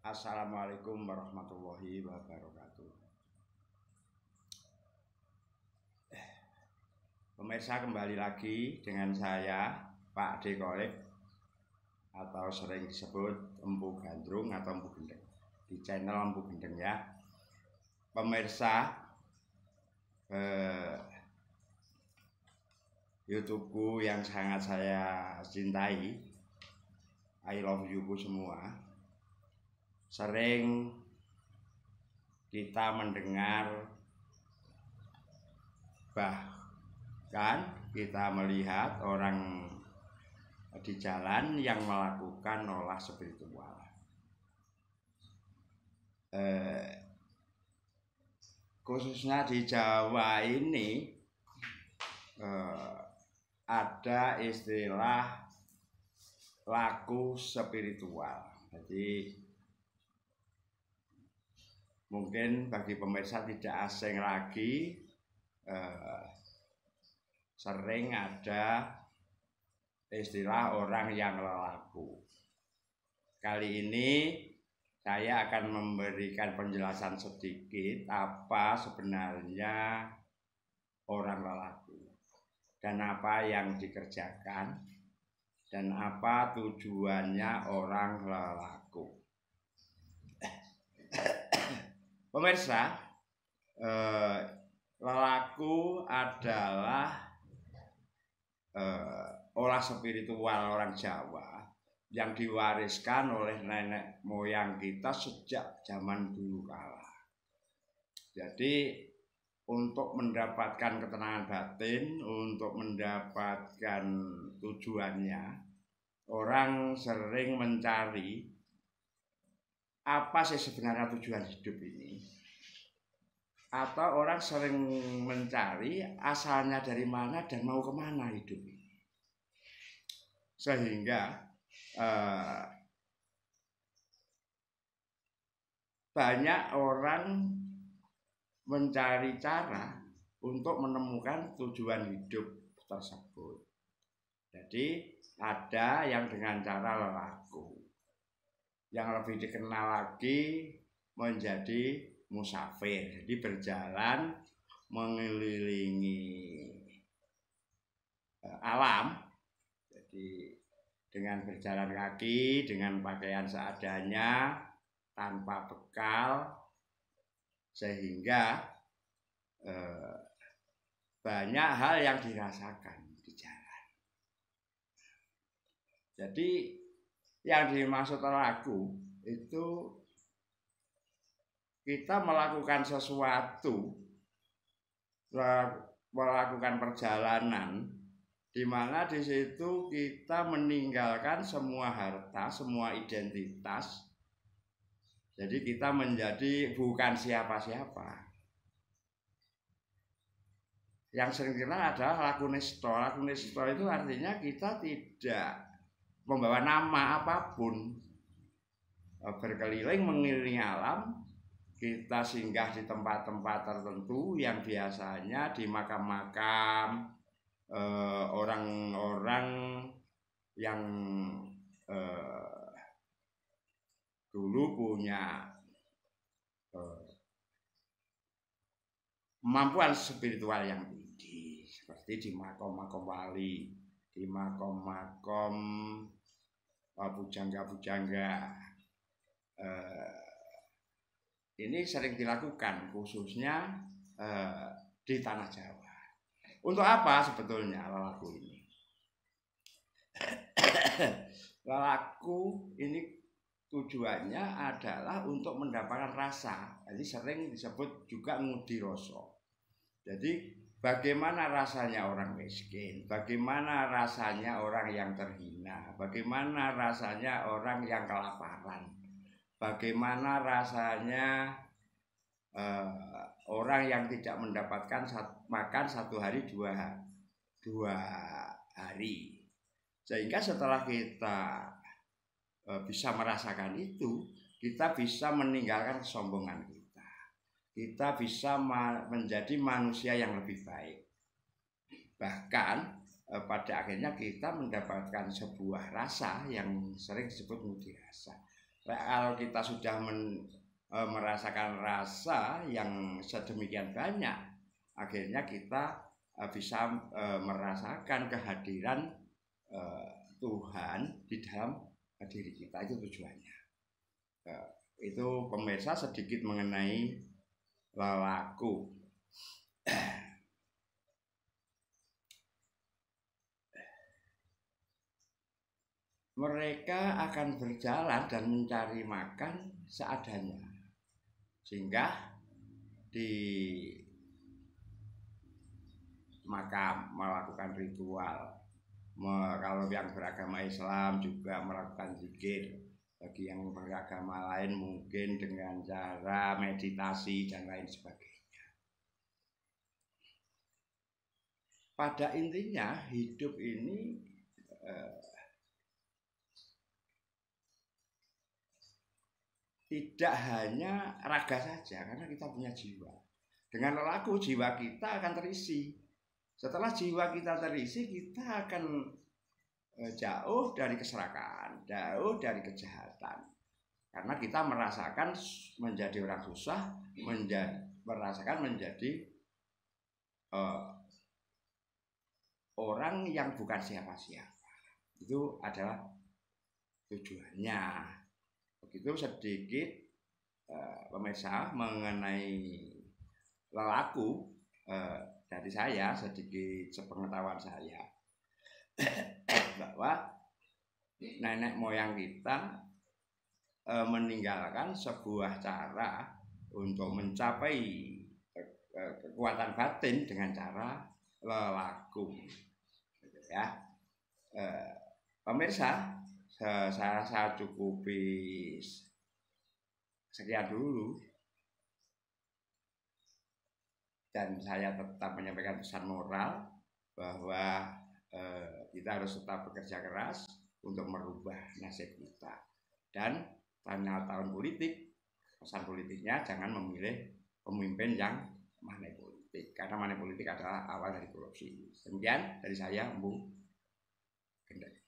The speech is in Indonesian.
Assalamualaikum warahmatullahi wabarakatuh. Pemirsa, kembali lagi dengan saya Pak D. Kolek atau sering disebut Empu Gandrung atau Empu Gendeng di channel Empu Gendeng ya. Pemirsa, YouTubeku yang sangat saya cintai, I love you semua. Sering kita mendengar, bahkan kita melihat orang di jalan yang melakukan olah spiritual. Khususnya di Jawa ini ada istilah laku spiritual. Jadi mungkin bagi pemirsa tidak asing lagi, sering ada istilah orang yang lelaku. Kali ini saya akan memberikan penjelasan sedikit apa sebenarnya orang lelaku dan apa yang dikerjakan dan apa tujuannya orang lelaku. Pemirsa, lelaku adalah olah spiritual orang Jawa yang diwariskan oleh nenek moyang kita sejak zaman dulu kala. Jadi untuk mendapatkan ketenangan batin, untuk mendapatkan tujuannya, orang sering mencari apa sih sebenarnya tujuan hidup ini, atau orang sering mencari asalnya dari mana dan mau kemana hidup ini. Sehingga banyak orang mencari cara untuk menemukan tujuan hidup tersebut. Jadi ada yang dengan cara lelaku, yang lebih dikenal lagi menjadi musafir, jadi berjalan mengelilingi alam. Jadi dengan berjalan kaki, dengan pakaian seadanya, tanpa bekal, sehingga banyak hal yang dirasakan di jalan. Jadi yang dimaksud lelaku itu kita melakukan sesuatu, melakukan perjalanan di mana di situ kita meninggalkan semua harta, semua identitas. Jadi kita menjadi bukan siapa-siapa. Yang sering dikenal adalah lakunesto. Lakunesto itu artinya kita tidak membawa nama apapun, berkeliling mengelilingi alam. Kita singgah di tempat-tempat tertentu yang biasanya di makam-makam orang-orang yang dulu punya kemampuan spiritual yang tinggi, seperti di makom-makom wali, di makom-makom pujangga-pujangga. Ini sering dilakukan khususnya di tanah Jawa. Untuk apa sebetulnya lelaku ini? Lelaku ini tujuannya adalah untuk mendapatkan rasa. Jadi sering disebut juga ngudi rasa. Jadi bagaimana rasanya orang miskin, bagaimana rasanya orang yang terhina, bagaimana rasanya orang yang kelaparan, bagaimana rasanya orang yang tidak mendapatkan makan satu hari dua hari. Sehingga setelah kita bisa merasakan itu, kita bisa meninggalkan kesombongan kita. Kita bisa menjadi manusia yang lebih baik. Bahkan pada akhirnya kita mendapatkan sebuah rasa yang sering disebut mudi rasa. Kalau kita sudah merasakan rasa yang sedemikian banyak, akhirnya kita bisa merasakan kehadiran Tuhan di dalam diri kita. Itu tujuannya. Itu pemirsa sedikit mengenai lelaku. Mereka akan berjalan dan mencari makan seadanya, sehingga di makam melakukan ritual. Kalau yang beragama Islam juga melakukan zikir. Bagi yang beragama lain mungkin dengan cara meditasi dan lain sebagainya. Pada intinya hidup ini tidak hanya raga saja, karena kita punya jiwa. Dengan lelaku jiwa kita akan terisi. Setelah jiwa kita terisi, kita akan jauh dari keserakahan, jauh dari kejahatan. Karena kita merasakan menjadi orang susah, merasakan menjadi orang yang bukan siapa-siapa. Itu adalah tujuannya. Begitu sedikit pemirsa mengenai lelaku dari saya, sedikit sepengetahuan saya bahwa nenek moyang kita meninggalkan sebuah cara untuk mencapai kekuatan batin dengan cara lelaku, ya. Pemirsa, saya cukupi sekian dulu, dan saya tetap menyampaikan pesan moral bahwa kita harus tetap bekerja keras untuk merubah nasib kita. Dan karena tahun politik, pesan politiknya jangan memilih pemimpin yang money politik, karena money politik adalah awal dari korupsi. Demikian dari saya, Bung Gendek.